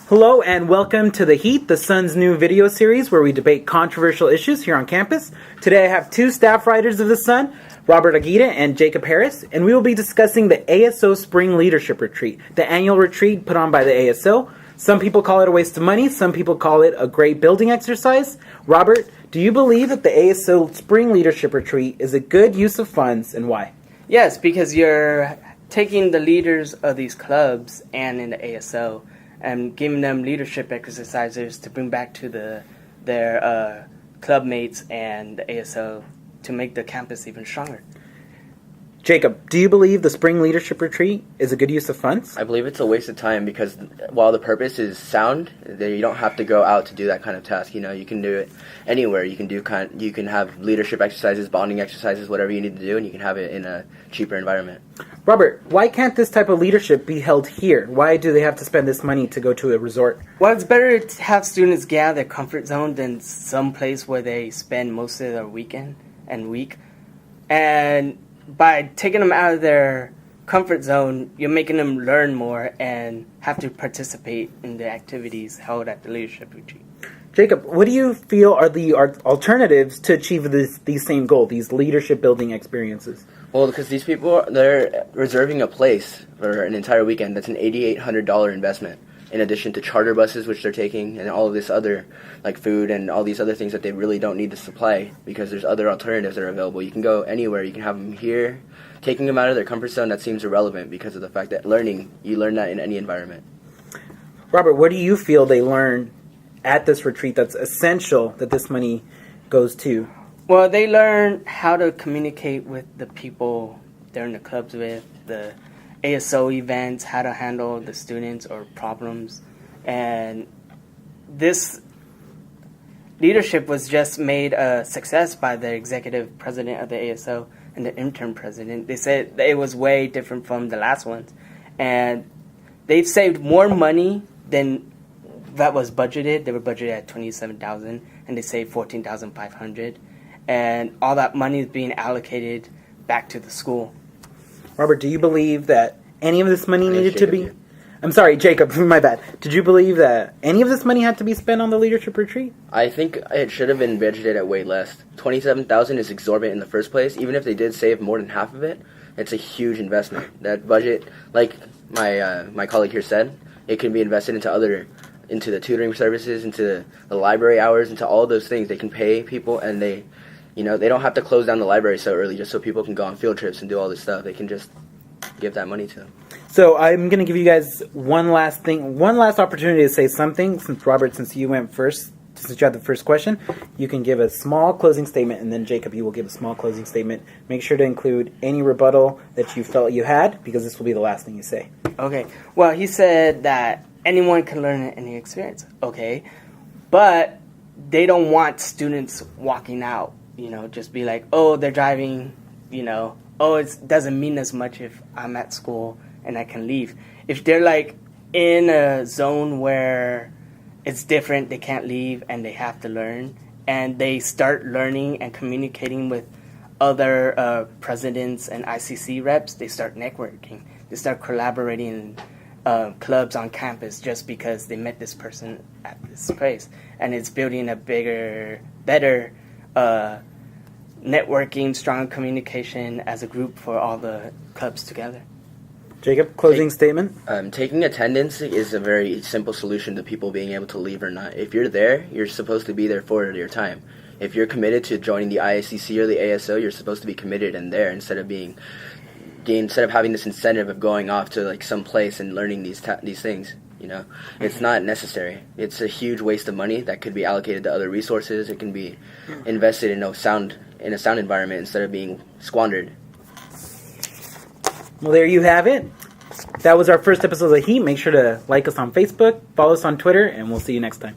Hello and welcome to The Heat, the Sun's new video series where we debate controversial issues here on campus. Today I have two staff writers of The Sun, Robert Aguiree and Jacob Harris, and we will be discussing the ASO Spring Leadership Retreat, the annual retreat put on by the ASO. Some people call it a waste of money, some people call it a great building exercise. Robert, do you believe that the ASO Spring Leadership Retreat is a good use of funds, and why? Yes, because you're taking the leaders of these clubs and in the ASO and giving them leadership exercises to bring back to their club mates and the ASO to make the campus even stronger. Jacob, do you believe the Spring Leadership Retreat is a good use of funds? I believe it's a waste of time because while the purpose is sound, you don't have to go out to do that kind of task. You know, you can do it anywhere. You can have leadership exercises, bonding exercises, whatever you need to do, and you can have it in a cheaper environment. Robert, why can't this type of leadership be held here? Why do they have to spend this money to go to a resort? Well, it's better to have students get out of their comfort zone than some place where they spend most of their weekend and week. And by taking them out of their comfort zone, you're making them learn more and have to participate in the activities held at the leadership retreat. Jacob, what do you feel are the alternatives to achieve these same goals, these leadership building experiences? Well, because these people, they're reserving a place for an entire weekend. That's an $8,800 investment, in addition to charter buses, which they're taking, and all of this other, like food and all these other things that they really don't need to supply because there's other alternatives that are available. You can go anywhere. You can have them here. Taking them out of their comfort zone, that seems irrelevant because of the fact that you learn that in any environment. Robert, what do you feel they learn at this retreat that's essential that this money goes to? Well, they learn how to communicate with the people they're in the clubs with, the ASO events, how to handle the students or problems. And this leadership was just made a success by the executive president of the ASO and the interim president. They said it was way different from the last ones. And they've saved more money than that was budgeted. They were budgeted at $27,000 and they saved $14,500. And all that money is being allocated back to the school. Robert, do you believe that any of this money needed to be... I'm sorry, Jacob, my bad. Did you believe that any of this money had to be spent on the leadership retreat? I think it should have been budgeted at way less. $27,000 is exorbitant in the first place. Even if they did save more than half of it, it's a huge investment. That budget, like my colleague here said, it can be invested into the tutoring services, into the library hours, into all those things. They can pay people, and they don't have to close down the library so early just so people can go on field trips and do all this stuff. They can just give that money to them. So I'm going to give you guys one last opportunity to say something. Since you went first, since you had the first question, you can give a small closing statement, and then Jacob, you will give a small closing statement. Make sure to include any rebuttal that you felt you had, because this will be the last thing you say. Okay. Well, he said that anyone can learn at any experience. Okay. But they don't want students walking out, just be like, oh, they're driving, oh, it doesn't mean as much if I'm at school and I can leave. If they're like in a zone where it's different, they can't leave and they have to learn, and they start learning and communicating with other presidents and ICC reps, they start networking. They start collaborating in clubs on campus just because they met this person at this place. And it's building a bigger, better networking, strong communication as a group for all the clubs together. Jacob, closing statement? Taking attendance is a very simple solution to people being able to leave or not. If you're there, you're supposed to be there for your time. If you're committed to joining the ICC or the ASO, you're supposed to be committed and there instead of having this incentive of going off to like some place and learning these things. It's not necessary. It's a huge waste of money that could be allocated to other resources. It can be invested in a sound environment instead of being squandered. Well, there you have it. That was our first episode of The Heat. Make sure to like us on Facebook, follow us on Twitter, and we'll see you next time.